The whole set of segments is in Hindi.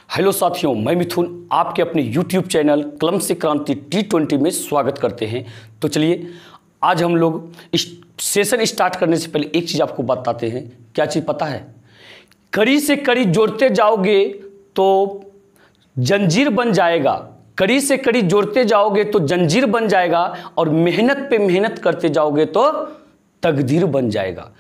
हेलो साथियों, मैं मिथुन आपके अपने YouTube चैनल कलम से क्रांति T20 में स्वागत करते हैं। तो चलिए आज हम लोग इस सेशन स्टार्ट करने से पहले एक चीज़ आपको बताते हैं। क्या चीज़ पता है? कड़ी से कड़ी जोड़ते जाओगे तो जंजीर बन जाएगा, कड़ी से कड़ी जोड़ते जाओगे तो जंजीर बन जाएगा, और मेहनत पे मेहनत करते जाओगे तो तकदीर बन जाएगा।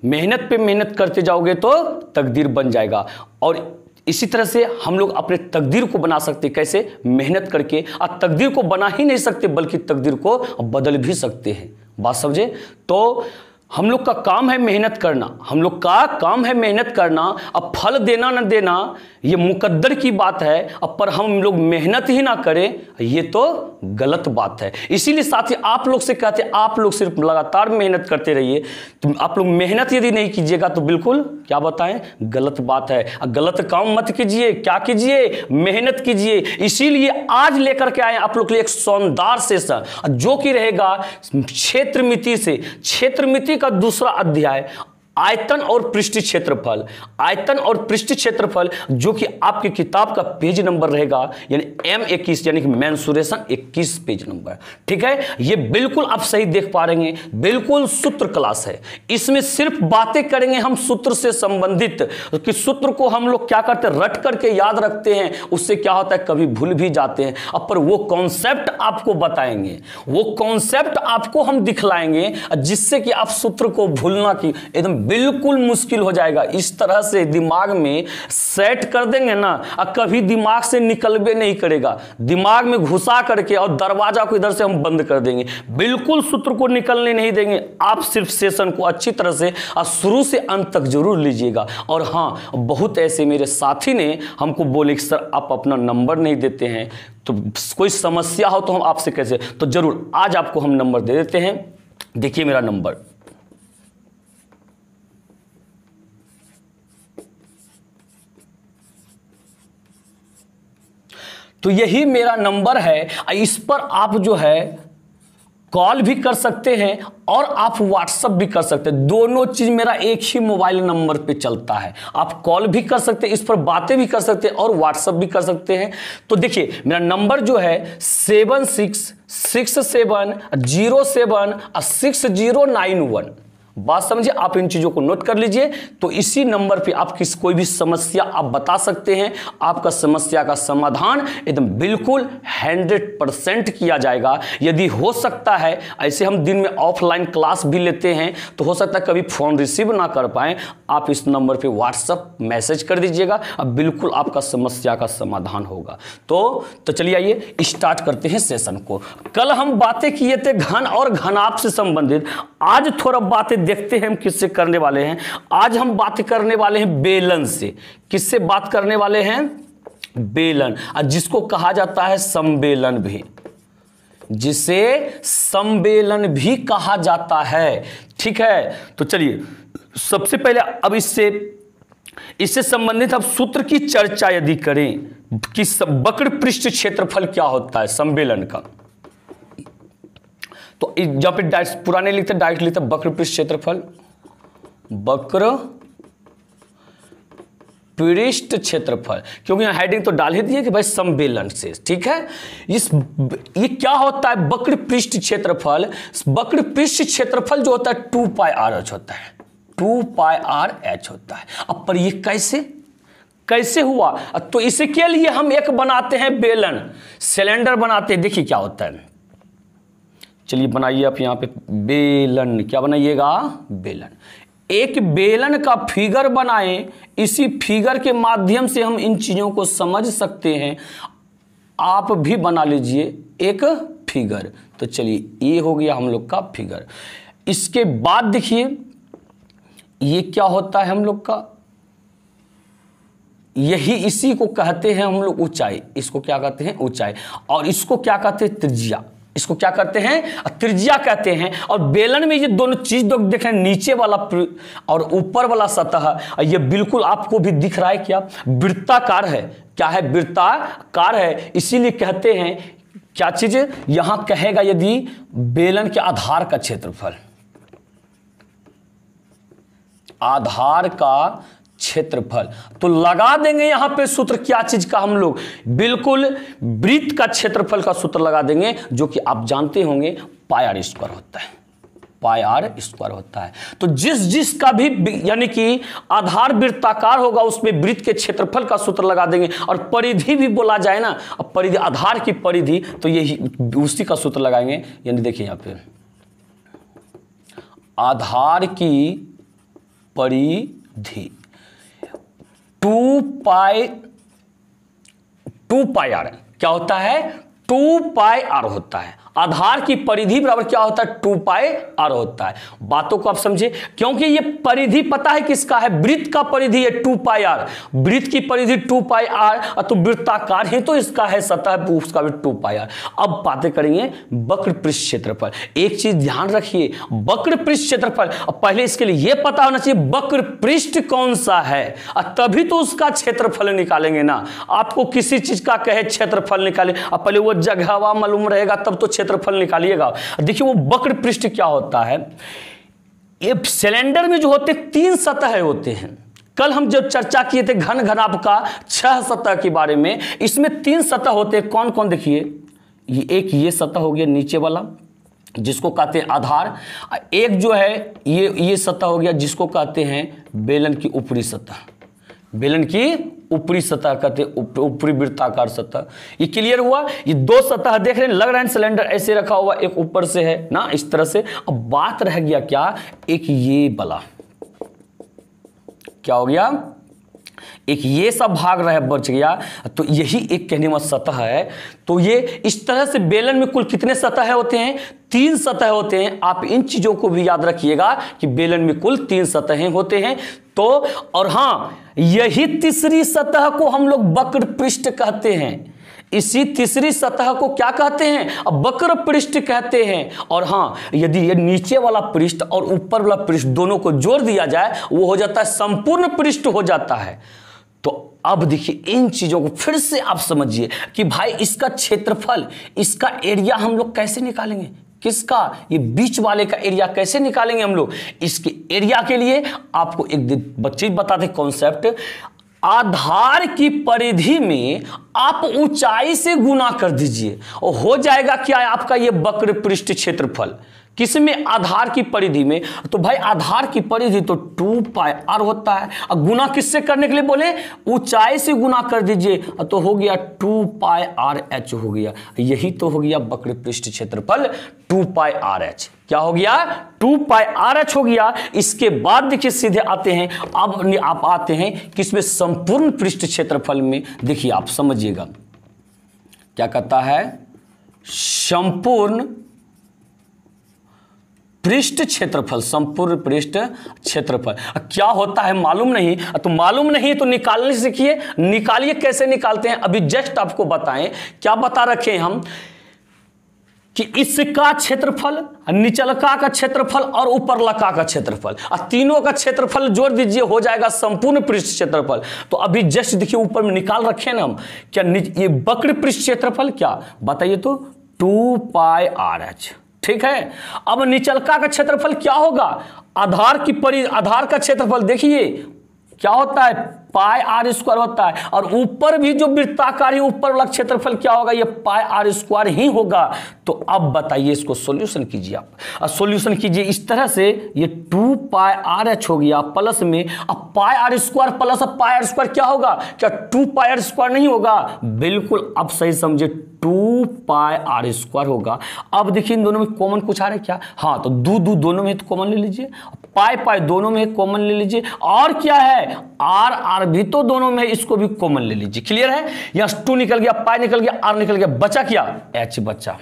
मेहनत पे मेहनत करते जाओगे तो तकदीर बन जाएगा। और इसी तरह से हम लोग अपने तकदीर को बना सकते। कैसे? मेहनत करके। और तकदीर को बना ही नहीं सकते बल्कि तकदीर को बदल भी सकते हैं। बात समझे? तो हम लोग का काम है मेहनत करना, हम लोग का काम है मेहनत करना। अब फल देना न देना ये मुकद्दर की बात है, अब पर हम लोग मेहनत ही ना करें ये तो गलत बात है। इसीलिए साथी आप लोग से कहते हैं आप लोग सिर्फ लगातार मेहनत करते रहिए। तो आप लोग मेहनत यदि नहीं कीजिएगा तो बिल्कुल क्या बताएं, गलत बात है। गलत काम मत कीजिए, क्या कीजिए? मेहनत कीजिए। इसीलिए आज लेकर के आए आप लोग के लिए एक शानदार सेशन जो कि रहेगा क्षेत्रमिति से। क्षेत्रमिति का दूसरा अध्याय आयतन और पृष्ठ क्षेत्रफल। आयतन और पृष्ठ क्षेत्रफल जो कि आपकी किताब का पेज नंबर रहेगा यानी M21 यानी कि मेंसुरेशन 21 पेज नंबर। ठीक है, ये बिल्कुल आप सही देख पा रहे हैं, बिल्कुल सूत्र क्लास है। इसमें सिर्फ बातें करेंगे हम सूत्र से संबंधित कि सूत्र को हम लोग क्या करते हैं, रट करके याद रखते हैं। उससे क्या होता है, कभी भूल भी जाते हैं। अब पर वो कॉन्सेप्ट आपको बताएंगे, वो कॉन्सेप्ट आपको हम दिखलाएंगे जिससे कि आप सूत्र को भूलना की एकदम बिल्कुल मुश्किल हो जाएगा। इस तरह से दिमाग में सेट कर देंगे ना, और कभी दिमाग से निकलबे नहीं करेगा। दिमाग में घुसा करके और दरवाजा को इधर से हम बंद कर देंगे, बिल्कुल सूत्र को निकलने नहीं देंगे। आप सिर्फ सेशन को अच्छी तरह से और शुरू से अंत तक जरूर लीजिएगा। और हाँ, बहुत ऐसे मेरे साथी ने हमको बोले कि सर आप अपना नंबर नहीं देते हैं, तो कोई समस्या हो तो हम आपसे कैसे? तो जरूर आज आपको हम नंबर दे देते हैं। देखिए मेरा नंबर, तो यही मेरा नंबर है। इस पर आप जो है कॉल भी कर सकते हैं और आप व्हाट्सएप भी कर सकते हैं। दोनों चीज मेरा एक ही मोबाइल नंबर पे चलता है। आप कॉल भी कर सकते हैं, इस पर बातें भी कर सकते हैं और व्हाट्सएप भी कर सकते हैं। तो देखिए मेरा नंबर जो है 7667076091। बात समझिए, आप इन चीजों को नोट कर लीजिए। तो इसी नंबर पे आप कोई भी समस्या आप बता सकते हैं। आपका समस्या का समाधान एकदम बिल्कुल 100% किया जाएगा। यदि हो सकता है, ऐसे हम दिन में ऑफलाइन क्लास भी लेते हैं, तो हो सकता है कभी फोन रिसीव ना कर पाए, आप इस नंबर पे व्हाट्सएप मैसेज कर दीजिएगा, अब बिल्कुल आपका समस्या का समाधान होगा। तो चलिए आइए स्टार्ट करते हैं सेशन को। कल हम बातें किए थे घन और घनाभ से संबंधित। आज थोड़ा बातें देखते हैं हम किससे करने वाले हैं। आज हम बात करने वाले हैं बेलन से। किससे बात करने वाले हैं? बेलन, जिसको कहा जाता है सम्बेलन भी, जिसे सम्बेलन भी कहा जाता है। ठीक है, तो चलिए सबसे पहले अब इससे संबंधित अब सूत्र की चर्चा यदि करें कि वक्र पृष्ठ क्षेत्रफल क्या होता है सम्बेलन का, तो जहां पे पुराने लिखते डायरेक्ट लिखते वक्र पृष्ठ क्षेत्रफल, वक्र पृष्ठ क्षेत्रफल, क्योंकि यहां हेडिंग तो डाल ही दिए कि भाई सम्बेलन से। ठीक है, ये क्या होता है वक्र पृष्ठ क्षेत्रफल? वक्र पृष्ठ क्षेत्रफल जो होता है 2πr/h होता है, 2πr/h होता है। अब पर ये कैसे हुआ? तो इसके लिए हम एक बनाते हैं बेलन, सिलेंडर बनाते हैं। देखिए क्या होता है, चलिए बनाइए आप यहां पे बेलन। क्या बनाइएगा? बेलन। एक बेलन का फिगर बनाएं, इसी फिगर के माध्यम से हम इन चीजों को समझ सकते हैं। आप भी बना लीजिए एक फिगर। तो चलिए ये हो गया हम लोग का फिगर। इसके बाद देखिए ये क्या होता है हम लोग का, इसी को कहते हैं हम लोग ऊंचाई। इसको क्या कहते हैं? ऊंचाई। और इसको क्या कहते हैं? त्रिज्या। इसको क्या करते हैं? त्रिज्या कहते हैं। और बेलन में ये दोनों चीज देख रहे हैं, नीचे वाला और ऊपर वाला सतह, ये बिल्कुल आपको भी दिख रहा है क्या? वृत्ताकार है। क्या है? वृत्ताकार है। इसीलिए कहते हैं क्या चीज यहां कहेगा, यदि बेलन के आधार का क्षेत्रफल, आधार का क्षेत्रफल। तो लगा देंगे यहां पे सूत्र क्या चीज का, हम लोग बिल्कुल वृत्त का क्षेत्रफल का सूत्र लगा देंगे, जो कि आप जानते होंगे पाई आर स्क्वायर होता है, पाई आर स्क्वायर होता है। तो जिस का भी यानी कि आधार वृत्ताकार होगा उसमें वृत्त के क्षेत्रफल का सूत्र लगा देंगे। और परिधि भी बोला जाए ना, अब परिधि आधार की परिधि, तो यही उसी का सूत्र लगाएंगे। यानी देखिए यहां पे आधार की परिधि 2 पाई आर क्या होता है, 2 पाई आर होता है। आधार की परिधि बराबर क्या होता है, 2 पाई आर होता है। बातों को आप समझे, क्योंकि ये परिधि पता है किसका है, वृत्त का परिधि है 2 पाई आर, वृत्त की परिधि 2 पाई आर, तो वृत्ताकार ही तो इसका है सतह, उसका भी 2 पाई आर। अब बातें करेंगे वक्र पृष्ठ क्षेत्रफल। एक चीज ध्यान रखिए, वक्र पृष्ठ क्षेत्रफल, अब पहले इसके लिए यह पता होना चाहिए वक्र पृष्ठ कौन सा है, तभी तो उसका क्षेत्रफल निकालेंगे ना। आपको किसी चीज का कहे क्षेत्रफल निकाले, अब पहले वो जगह मालूम रहेगा तब तो क्षेत्रफल निकालिएगा। देखिए वो वक्र पृष्ठ क्या होता है, ये सिलेंडर में जो होते 3 सतह होते हैं। कल हम जब चर्चा किए थे घन घनाभ का 6 सतह के बारे में, इसमें 3 सतह होते हैं। कौन कौन, देखिए एक ये सतह हो गया नीचे वाला जिसको कहते हैं आधार, एक जो है ये सतह हो गया जिसको कहते हैं बेलन की ऊपरी सतह, बेलन की ऊपरी सतह कहते हैं, ऊपरी वृत्ताकार सतह। ये क्लियर हुआ। ये 2 सतह देख रहे हैं, लग रहा है सिलेंडर ऐसे रखा हुआ, एक ऊपर से है ना इस तरह से। अब बात रह गया क्या, एक ये वाला क्या हो गया, एक ये सब भाग रहा है बच गया, तो यही एक कहने में सतह है। तो ये इस तरह से बेलन में कुल कितने सतह होते हैं, 3 सतह होते हैं। आप इन चीजों को भी याद रखिएगा कि बेलन में कुल 3 सतहें होते हैं। तो और हाँ, यही तीसरी सतह को हम लोग वक्र पृष्ठ कहते हैं। इसी तीसरी सतह को क्या कहते हैं, अब वक्र पृष्ठ कहते हैं। और हाँ, यदि ये नीचे वाला पृष्ठ और ऊपर वाला पृष्ठ दोनों को जोड़ दिया जाए, वो हो जाता है संपूर्ण पृष्ठ हो जाता है। तो अब देखिए इन चीजों को फिर से आप समझिए कि भाई इसका क्षेत्रफल, इसका एरिया हम लोग कैसे निकालेंगे, किसका, ये बीच वाले का एरिया कैसे निकालेंगे हम लोग। इसके एरिया के लिए आपको एक बच्चे बताते कॉन्सेप्ट, आधार की परिधि में आप ऊंचाई से गुना कर दीजिए और हो जाएगा क्या, आपका ये वक्र पृष्ठ क्षेत्रफल। किसमें, आधार की परिधि में। तो भाई आधार की परिधि तो 2 पाई आर होता है, और गुना किससे करने के लिए बोले, ऊंचाई से गुना कर दीजिए, तो हो गया 2 पाई आर एच हो गया। यही तो हो गया वक्र पृष्ठ क्षेत्रफल 2 पाई आर एच। क्या हो गया, 2 पाई आर एच हो गया। इसके बाद देखिए सीधे आते हैं, अब आप आते हैं किसमें, संपूर्ण पृष्ठ क्षेत्रफल में। देखिए आप समझिएगा क्या कहता है, संपूर्ण पृष्ठ क्षेत्रफल, संपूर्ण पृष्ठ क्षेत्रफल क्या होता है मालूम नहीं, तो मालूम नहीं तो निकालने सीखिए। निकालिए, कैसे निकालते हैं अभी जस्ट आपको बताएं। क्या बता रखे हम कि इसका क्षेत्रफल, निचलका का क्षेत्रफल और ऊपरलका का क्षेत्रफल, और तीनों का क्षेत्रफल जोड़ दीजिए, हो जाएगा संपूर्ण पृष्ठ क्षेत्रफल। तो अभी जस्ट देखिए ऊपर में निकाल रखे ना हम, क्या ये वक्र पृष्ठ क्षेत्रफल क्या बताइए, तो 2 पाई आर एच, ठीक है। अब निचलका का क्षेत्रफल क्या होगा, आधार का क्षेत्रफल देखिए क्या होता है, पाई आर स्क्वायर होता है। और ऊपर भी जो वृत्ताकार है ऊपर वाला क्षेत्रफल क्या होगा, ये पाई आर स्क्वायर ही होगा। तो अब बताइए इसको सॉल्यूशन कीजिए आप, सॉल्यूशन कीजिए इस तरह से, ये 2 पाई आर एच हो गया प्लस में, अब pi r square plus pi r square क्या होगा, क्या 2 पाई आर स्क्वायर नहीं होगा, बिल्कुल अब सही समझे, 2 पाई आर स्क्वायर होगा। अब देखिए इन दोनों में कॉमन कुछ आ रहा है क्या, हाँ, तो दो दोनों में तो कॉमन ले लीजिए, पाई दोनों में कॉमन ले लीजिए, और क्या है आर भी तो दोनों में, इसको भी कॉमन ले लीजिए। क्लियर है, यहां 2 निकल गया, पाई निकल गया, आर निकल गया, बचा क्या, एच बचा।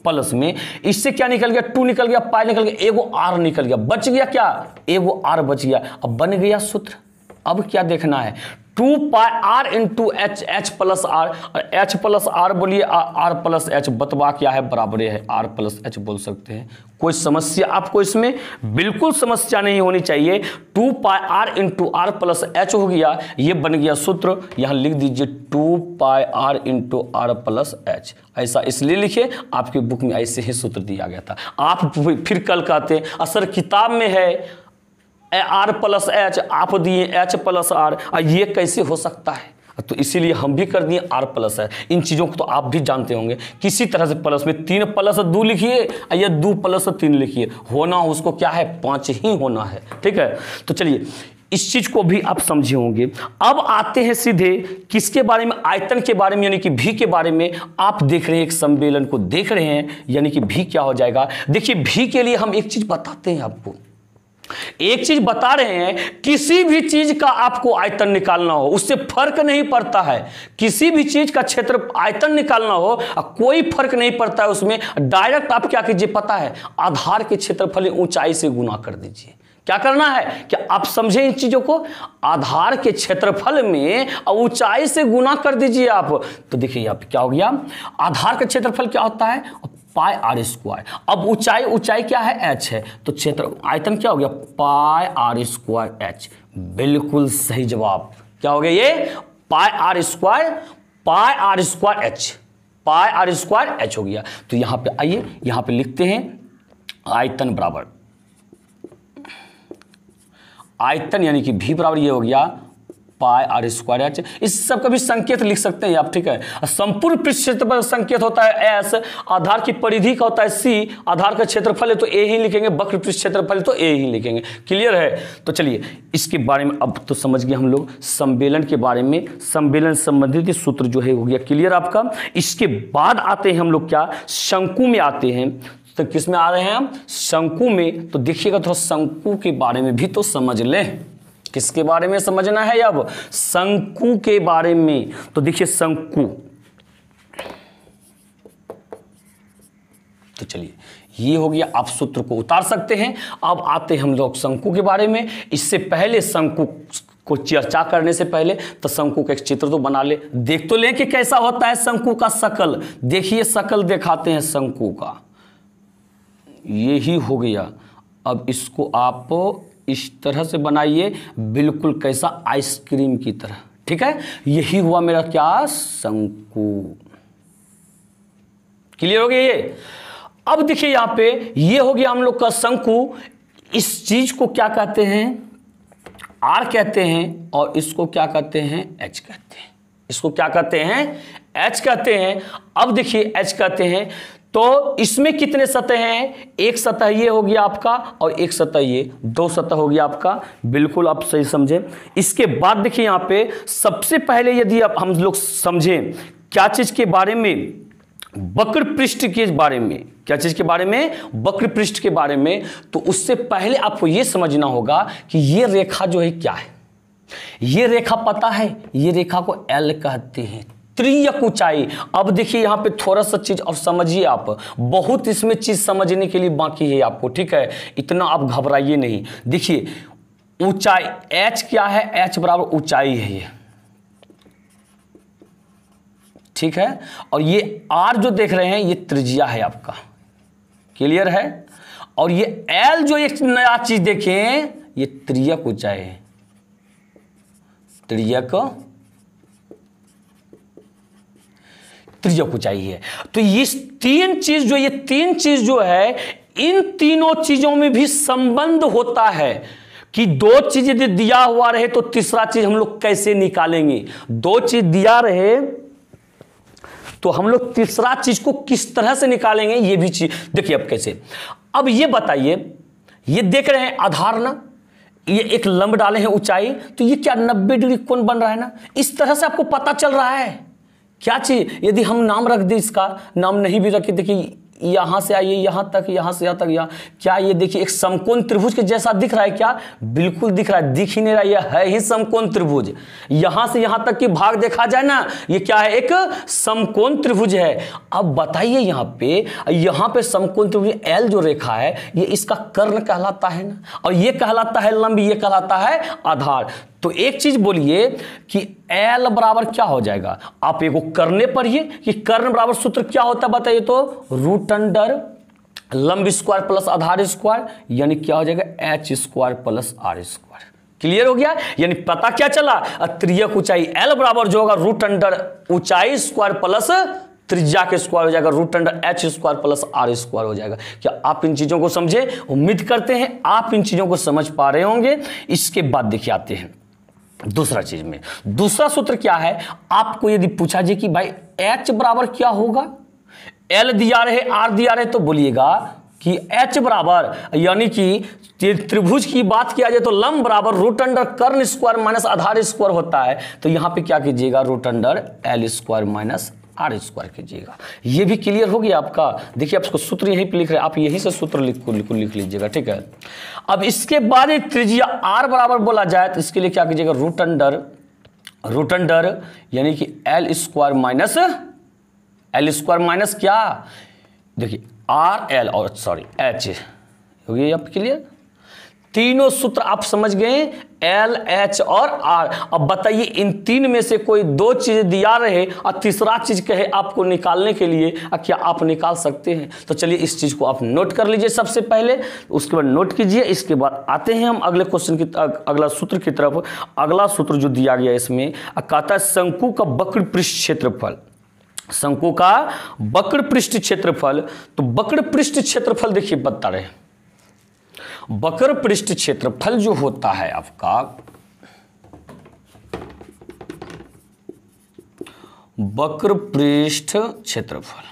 प्लस में इससे क्या निकल गया, 2 निकल गया, पाई निकल गया, एगो आर निकल गया, बच गया क्या, एगो आर बच गया। अब बन गया सूत्र। अब क्या देखना है, 2 pi r into h, h plus r, h plus r बोलिए, आर प्लस एच, बतवा क्या है, बराबर है आर प्लस एच बोल सकते हैं। कोई समस्या आपको इसमें, बिल्कुल समस्या नहीं होनी चाहिए। 2 pi r into r plus h हो गया, ये बन गया सूत्र। यहां लिख दीजिए 2 pi r into r plus h. ऐसा इसलिए लिखे, आपकी बुक में ऐसे ही सूत्र दिया गया था। आप फिर कल कहते हैं सर किताब में है आर प्लस एच, आप दिए एच प्लस आर, ये कैसे हो सकता है? तो इसीलिए हम भी कर दिए आर प्लस है। इन चीज़ों को तो आप भी जानते होंगे, किसी तरह से प्लस में 3 प्लस 2 लिखिए या 2 प्लस 3 लिखिए, होना उसको क्या है 5 ही होना है। ठीक है, तो चलिए इस चीज को भी आप समझे होंगे। अब आते हैं सीधे किसके बारे में, आयतन के बारे में, यानी कि भी के बारे में। आप देख रहे हैं एक सम्मेलन को देख रहे हैं, यानी कि भी क्या हो जाएगा। देखिए भी के लिए हम एक चीज बताते हैं आपको, एक चीज बता रहे हैं, किसी भी चीज का आपको आयतन निकालना हो उससे फर्क नहीं पड़ता है, किसी भी चीज का क्षेत्र आयतन निकालना हो कोई फर्क नहीं पड़ता है उसमें। डायरेक्ट आप क्या कीजिए पता है, आधार के क्षेत्रफल ऊंचाई से गुना कर दीजिए। क्या करना है कि आप समझे इन चीजों को, आधार के क्षेत्रफल में ऊंचाई से गुना कर दीजिए आप। तो देखिए यहाँ पे क्या हो गया, आधार का क्षेत्रफल क्या होता है पाई आर स्क्वायर। अब ऊंचाई, ऊंचाई क्या है एच है, तो क्षेत्र आयतन क्या हो गया पाई आर स्क्वायर एच। बिल्कुल सही जवाब, क्या हो गया ये pi r square h, pi r square h हो गया। तो यहां पे आइए, यहां पे लिखते हैं आयतन बराबर, आयतन यानी कि भी बराबर ये हो गया पाई आर स्क्वायर एच। इस सब का भी संकेत लिख सकते हैं आप। ठीक है, संपूर्ण पृष्ठ क्षेत्रफल संकेत होता है एस, आधार की परिधि का होता है सी, आधार का क्षेत्रफल है तो ए ही लिखेंगे, वक्र पृष्ठ क्षेत्रफल तो ए ही लिखेंगे। क्लियर है, तो चलिए इसके बारे में अब तो समझ गए हम लोग सम्मेलन के बारे में, सम्मेलन संबंधित सूत्र जो है हो गया क्लियर आपका। इसके बाद आते हैं हम लोग क्या, शंकु में आते हैं। तो किस में आ रहे हैं हम, शंकु में। तो देखिएगा थोड़ा शंकु के बारे में भी तो समझ लें, किसके बारे में समझना है अब, शंकु के बारे में। तो देखिए शंकु, तो चलिए ये हो गया, आप सूत्र को उतार सकते हैं। अब आते हैं हम लोग शंकु के बारे में। इससे पहले शंकु को चर्चा करने से पहले तो शंकु का एक चित्र तो बना ले, देख तो लें कि कैसा होता है शंकु का शकल। देखिए शकल दिखाते हैं शंकु का, ये ही हो गया। अब इसको आप इस तरह से बनाइए, बिल्कुल कैसा आइसक्रीम की तरह। ठीक है, यही हुआ मेरा क्या शंकु। क्लियर हो गया ये। अब देखिए यहां पे ये हो गया हम लोग का शंकु। इस चीज को क्या कहते हैं, आर कहते हैं, और इसको क्या कहते हैं एच कहते हैं। इसको क्या कहते हैं एच कहते हैं। अब देखिए एच कहते हैं, तो इसमें कितने सतह हैं, एक सतह ये हो गया आपका और एक सतह ये, 2 सतह हो गया आपका। बिल्कुल आप सही समझे। इसके बाद देखिए यहाँ पे सबसे पहले यदि आप हम लोग समझें क्या चीज के बारे में, वक्र पृष्ठ के बारे में, क्या चीज के बारे में, वक्र पृष्ठ के बारे में। तो उससे पहले आपको यह समझना होगा कि ये रेखा जो है क्या है। ये रेखा पता है, ये रेखा को एल कहते हैं, त्रियक ऊंचाई। अब देखिए यहां पे थोड़ा सा चीज और समझिए आप, बहुत इसमें चीज समझने के लिए बाकी है आपको। ठीक है, इतना आप घबराइए नहीं। देखिए ऊंचाई एच क्या है, एच बराबर ऊंचाई है ये, ठीक है। और ये आर जो देख रहे हैं ये त्रिज्या है आपका, क्लियर है। और ये एल जो एक नया चीज देखें, ये त्रियक ऊंचाई है, त्रियक ऊंचाई है। तो ये तीन चीज जो है, इन तीनों चीजों में भी संबंध होता है कि 2 चीज यदि दिया हुआ रहे तो तीसरा चीज हम लोग कैसे निकालेंगे। 2 चीज दिया रहे तो हम लोग तीसरा चीज को किस तरह से निकालेंगे, ये भी चीज देखिए। अब कैसे, अब ये बताइए, ये देख रहे हैं आधार ना, ये एक लंब डाले हैं ऊंचाई, तो ये क्या 90 डिग्री कोण बन रहा है ना। इस तरह से आपको पता चल रहा है क्या चीज। यदि हम नाम रख दें, इसका नाम नहीं भी रखे, देखिए यहां से आइए यहां तक, यहां से यहां तक, यहां क्या ये देखिए एक समकोण त्रिभुज के जैसा दिख रहा है क्या, बिल्कुल दिख रहा है, दिख ही नहीं रहा, ये है ही समकोण त्रिभुज। यहां से यहां तक की भाग देखा जाए ना, ये क्या है, एक समकोण त्रिभुज है। अब बताइए यहां पे समकोण त्रिभुज एल जो रेखा है, ये इसका कर्ण कहलाता है ना, और ये कहलाता है लंब, ये कहलाता है आधार। तो एक चीज बोलिए कि एल बराबर क्या हो जाएगा, आप एक करने पढ़िए कि कर्ण बराबर सूत्र क्या होता है बताइए तो, रूट अंडर लंब स्क्वायर प्लस आधार स्क्वायर, यानी क्या हो जाएगा H square plus R square. Clear हो गया, यानी पता क्या चला, त्रियक ऊंचाई एल बराबर जो होगा रूट अंडर ऊंचाई स्क्वायर प्लस त्रिज्या के स्क्वायर हो जाएगा root under H square plus R square हो जाएगा। क्या आप इन चीजों को समझे? उम्मीद करते हैं आप इन चीजों को समझ पा रहे होंगे। इसके बाद देखिए आते हैं दूसरा चीज में। दूसरा सूत्र क्या है, आपको यदि पूछा जाए कि भाई H बराबर क्या होगा, L दिया रहे R दिया रहे, तो बोलिएगा कि H बराबर यानी कि त्रिभुज की बात किया जाए तो लंब बराबर रूट अंडर कर्ण स्क्वायर माइनस आधार स्क्वायर होता है। तो यहां पे क्या कीजिएगा, root under L square minus R square कीजिएगा। ये भी क्लियर हो गया आपका। देखिए आपको सूत्र यहीं पे लिख रहे हैं, आप यहीं से सूत्र लिख लीजिएगा, ठीक है। अब इसके बाद त्रिज्या R बराबर बोला जाए तो इसके लिए क्या कीजिएगा, रूट अंडर यानी कि L स्क्वायर माइनस क्या, देखिए आर एल और सॉरी एच हो गया आप क्लियर। तीनों सूत्र आप समझ गए, एल एच और आर। अब बताइए इन तीन में से कोई दो चीज दिया रहे और तीसरा चीज कहे आपको निकालने के लिए, क्या आप निकाल सकते हैं? तो चलिए इस चीज को आप नोट कर लीजिए सबसे पहले, उसके बाद नोट कीजिए। इसके बाद आते हैं हम अगले क्वेश्चन की अगला सूत्र की तरफ। अगला सूत्र जो दिया गया इसमें कहता है शंकु का वक्र पृष्ठ क्षेत्रफल, शंकु का वक्र पृष्ठ क्षेत्रफल। तो वक्र पृष्ठ क्षेत्रफल देखिए बता रहे हैं, वक्र पृष्ठ क्षेत्रफल जो होता है आपका, वक्र पृष्ठ क्षेत्रफल,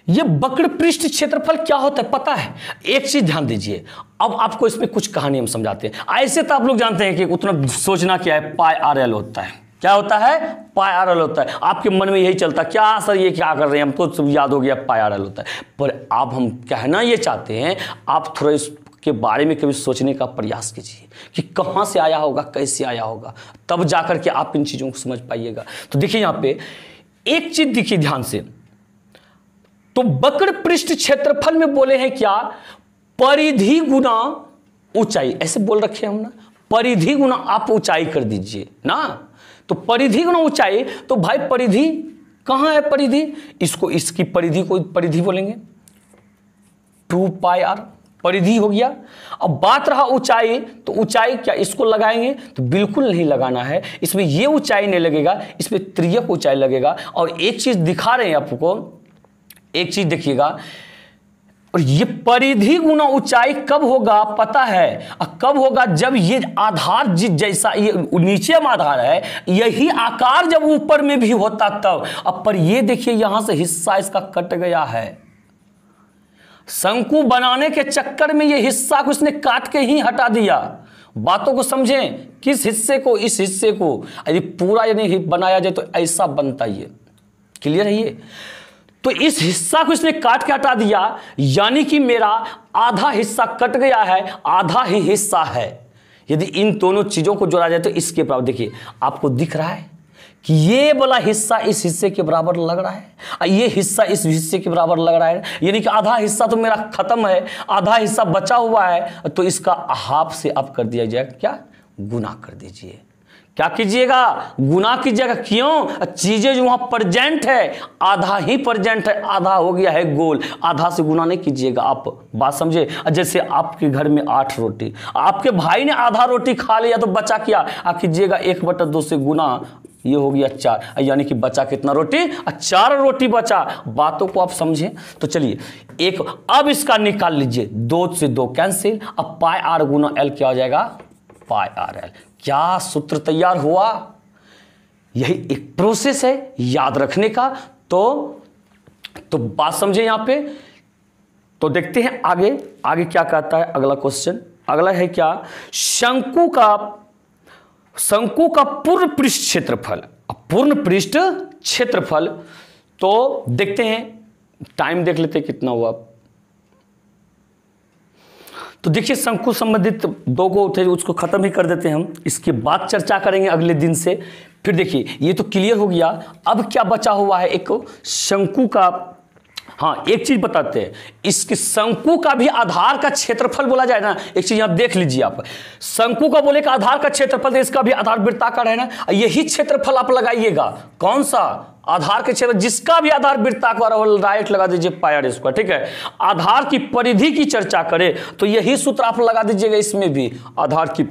ये वक्र पृष्ठ क्षेत्रफल क्या होता है पता है? एक चीज ध्यान दीजिए, अब आपको इसमें कुछ कहानी हम समझाते हैं। ऐसे तो आप लोग जानते हैं कि उतना सोचना क्या है, पाई आर एल होता है। क्या होता है? पाई आर एल होता है। आपके मन में यही चलता है, क्या सर ये क्या कर रहे हैं, हमको सब याद हो गया पाई आर एल होता है। पर आप हम कहना ये चाहते हैं, आप थोड़ा इसके बारे में कभी सोचने का प्रयास कीजिए कि कहाँ से आया होगा, कैसे आया होगा, तब जाकर के आप इन चीज़ों को समझ पाइएगा। तो देखिए यहाँ पे एक चीज देखिए ध्यान से, तो वक्र पृष्ठ क्षेत्रफल में बोले हैं क्या, परिधि गुना ऊंचाई, ऐसे बोल रखे हम ना, परिधि गुना आप ऊंचाई कर दीजिए ना। तो परिधि गुना ऊंचाई, तो भाई परिधि कहां है, परिधि इसको, इसकी परिधि को परिधि बोलेंगे, 2 पाई आर परिधि हो गया। अब बात रहा ऊंचाई, तो ऊंचाई क्या इसको लगाएंगे, तो बिल्कुल नहीं लगाना है, इसमें ये ऊंचाई नहीं लगेगा, इसमें त्रियक ऊंचाई लगेगा। और एक चीज दिखा रहे हैं आपको, एक चीज देखिएगा, और ये परिधि गुना ऊंचाई कब होगा पता है? कब होगा, जब ये आधार जैसा ये नीचे में आधार है, यही आकार जब ऊपर में भी होता तब। अब पर ये देखिए यहां से हिस्सा इसका कट गया है, शंकु बनाने के चक्कर में ये हिस्सा को इसने काट के ही हटा दिया। बातों को समझें, किस हिस्से को, इस हिस्से को यदि पूरा यदि बनाया जाए तो ऐसा बनता ही है। क्लियर है ये? तो इस हिस्सा को इसने काट के हटा दिया, यानी कि मेरा आधा हिस्सा कट गया है, आधा ही हिस्सा है। यदि इन दोनों चीजों को जोड़ा जाए तो इसके बराबर, देखिए आपको दिख रहा है कि ये वाला हिस्सा इस हिस्से के बराबर लग रहा है, और ये हिस्सा इस हिस्से के बराबर लग रहा है, यानी कि आधा हिस्सा तो मेरा खत्म है, आधा हिस्सा बचा हुआ है। तो इसका हाफ से आप कर दिया जाएगा, क्या, गुना कर दीजिए। क्या कीजिएगा, गुना कीजिएगा। क्यों? चीजें जो वहां प्रेजेंट है, आधा ही प्रेजेंट है, आधा हो गया है गोल, आधा से गुना नहीं कीजिएगा। आप बात समझे? जैसे आपके घर में 8 रोटी, आपके भाई ने आधा रोटी खा लिया तो बचा क्या, आप कीजिएगा 1/2 से गुना, ये हो गया 4, यानी कि बचा कितना रोटी, 4 रोटी बचा। बातों को आप समझें। तो चलिए एक, अब इसका निकाल लीजिए, 2 से 2 कैंसिल, अब पाई आर गुना एल क्या हो जाएगा, पाई आर एल। क्या सूत्र तैयार हुआ? यही एक प्रोसेस है याद रखने का। तो बात समझे यहां पे। तो देखते हैं आगे, आगे क्या कहता है अगला क्वेश्चन। अगला है क्या, शंकु का पूर्ण पृष्ठ क्षेत्रफल। पूर्ण पृष्ठ क्षेत्रफल, तो देखते हैं, टाइम देख लेते हैं कितना हुआ। तो देखिए शंकु संबंधित 2 को थे, उसको खत्म ही कर देते हैं हम, इसके बाद चर्चा करेंगे अगले दिन से। फिर देखिए ये तो क्लियर हो गया, अब क्या बचा हुआ है, एक शंकु का, हाँ एक चीज बताते हैं, इसके शंकु का भी आधार का क्षेत्रफल बोला जाए ना, एक चीज यहां देख लीजिए आप, शंकु का बोले का आधार का क्षेत्रफल, इसका भी आधार वृत्ताकार है ना, यही क्षेत्रफल आप लगाइएगा। कौन सा? आधार के क्षेत्र, जिसका भी आधार वृत्ताकार हो, राइट लगा दीजिए पाई आर स्क्वायर। ठीक है, आधार की परिधि की चर्चा करें तो यही सूत्र आप लगा दीजिएगा, इसमें भी आधार की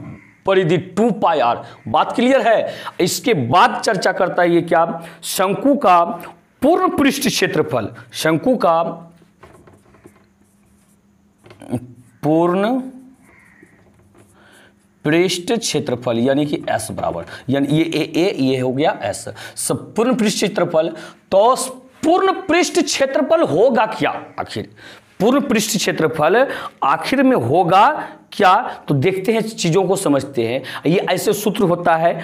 परिधि 2 पाई आर। बात क्लियर है? इसके बाद चर्चा करता है ये क्या, शंकु का पूर्ण पृष्ठ क्षेत्रफल, शंकु का पूर्ण पृष्ठ क्षेत्रफल यानी कि S बराबर, यानी ये ये हो गया S, सब पूर्ण पृष्ठ क्षेत्रफल। तो पूर्ण पृष्ठ क्षेत्रफल होगा क्या आखिर, पूर्ण पृष्ठ क्षेत्रफल आखिर में होगा क्या, तो देखते हैं, चीजों को समझते हैं। ये ऐसे सूत्र होता है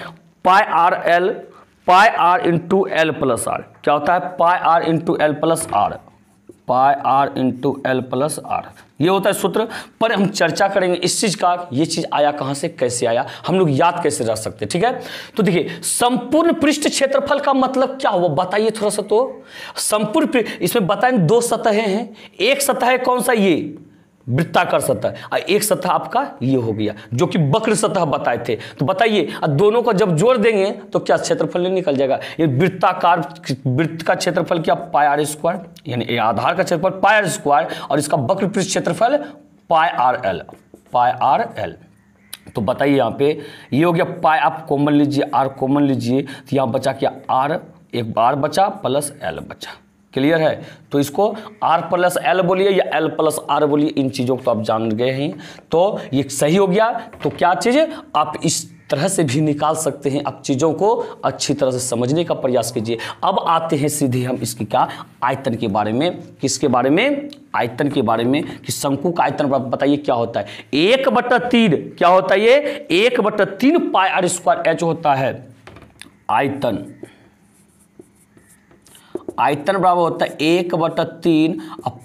pi r into l plus r. क्या होता है? Pi r into l plus r, pi r into l plus r, ये होता है सूत्र। पर हम चर्चा करेंगे इस चीज का, ये चीज आया कहां से, कैसे आया, हम लोग याद कैसे रख सकते हैं, ठीक है। तो देखिए, संपूर्ण पृष्ठ क्षेत्रफल का मतलब क्या हुआ बताइए थोड़ा सा। तो संपूर्ण, इसमें बताएं दो सतहें हैं, एक सतह है कौन सा, ये वृत्ताकार सतह, और एक सतह आपका ये हो गया जो कि वक्र सतह बताए थे। तो बताइए, दोनों को जब जोड़ देंगे तो क्या क्षेत्रफल नहीं निकल जाएगा। ये वृत्ताकार, वृत्त का क्षेत्रफल क्या, पाई आर स्क्वायर, यानी आधार का क्षेत्रफल पाई आर स्क्वायर, और इसका वक्र पृष्ठ क्षेत्रफल पाई आर एल, पाई आर एल। तो बताइए यहाँ पे ये हो गया पाई, आप कॉमन लीजिए, आर कॉमन लीजिए, तो यहाँ बचा क्या, आर, एक बार बचा प्लस एल बचा। क्लियर है? तो इसको r प्लस एल बोलिए या l प्लस आर बोलिए, इन चीज़ों को तो आप जान गए हैं। तो ये सही हो गया। तो क्या चीज़ आप इस तरह से भी निकाल सकते हैं। आप चीज़ों को अच्छी तरह से समझने का प्रयास कीजिए। अब आते हैं सीधे हम इसकी क्या, आयतन के बारे में। किसके बारे में? आयतन के बारे में, कि शंकु का आयतन बताइए क्या होता है। 1/3 क्या होता है ये, 1/3 पाई आर स्क्वायर एच होता है आयतन। आयतन बराबर होता है 1/3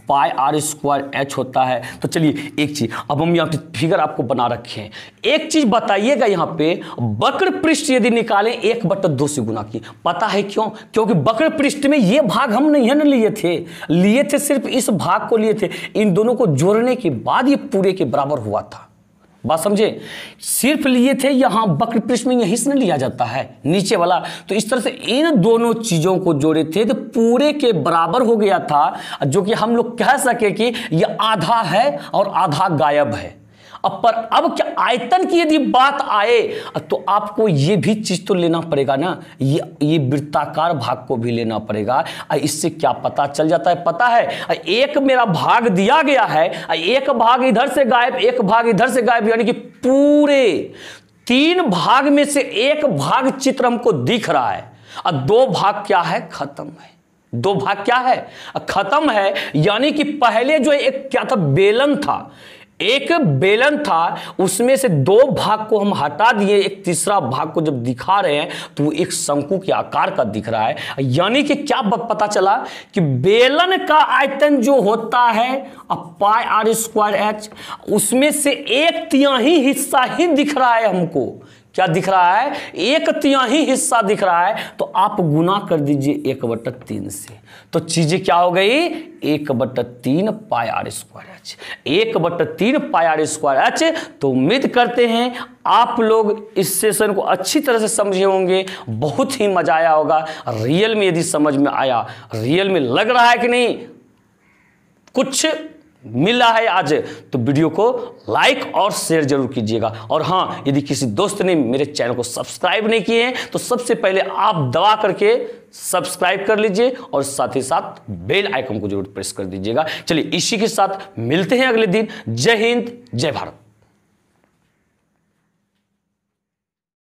पाई आर स्क्वायर एच होता है। तो चलिए एक चीज, अब हम यहाँ पे फिगर आपको बना रखे हैं। एक चीज बताइएगा, यहाँ पे वक्र पृष्ठ यदि निकालें 1/2 से गुना की, पता है क्यों? क्योंकि वक्र पृष्ठ में ये भाग हम नहीं न लिए थे, सिर्फ इस भाग को लिए थे। इन दोनों को जोड़ने के बाद ये पूरे के बराबर हुआ था। बात समझे? सिर्फ लिए थे, यहां वक्र पृष्ठ में यहीं से न लिया जाता है नीचे वाला। तो इस तरह से इन दोनों चीजों को जोड़े थे तो पूरे के बराबर हो गया था, जो कि हम लोग कह सके कि यह आधा है और आधा गायब है। अब क्या आयतन की यदि बात आए तो आपको ये भी चीज तो लेना पड़ेगा ना, ये वृत्ताकार भाग को भी लेना पड़ेगा। इससे क्या पता चल जाता है, पता है? एक मेरा भाग दिया गया है, एक भाग इधर से गायब, एक भाग इधर से गायब, यानी कि पूरे 3 भाग में से एक भाग चित्र हमको दिख रहा है, और 2 भाग क्या है, खत्म है। 2 भाग क्या है, खत्म है। यानी कि पहले जो एक क्या था, बेलन था, एक बेलन था, उसमें से 2 भाग को हम हटा दिए, एक तीसरा भाग को जब दिखा रहे हैं तो वो एक शंकु के आकार का दिख रहा है। यानी कि क्या पता चला कि बेलन का आयतन जो होता है पाई आर स्क्वायर एच, उसमें से 1/3 हिस्सा ही दिख रहा है हमको। क्या दिख रहा है? 1/3 हिस्सा दिख रहा है। तो आप गुना कर दीजिए 1/3 से, तो चीजें क्या हो गई, 1/3 pi r square h, 1/3 pi r square h. तो उम्मीद करते हैं आप लोग इस सेशन को अच्छी तरह से समझे होंगे, बहुत ही मजा आया होगा। रियल में यदि समझ में आया, रियल में लग रहा है कि नहीं कुछ मिला है आज, तो वीडियो को लाइक और शेयर जरूर कीजिएगा। और हाँ, यदि किसी दोस्त ने मेरे चैनल को सब्सक्राइब नहीं किए हैं तो सबसे पहले आप दबा करके सब्सक्राइब कर लीजिए, और साथ ही साथ बेल आइकन को जरूर प्रेस कर दीजिएगा। चलिए इसी के साथ मिलते हैं अगले दिन। जय हिंद, जय भारत।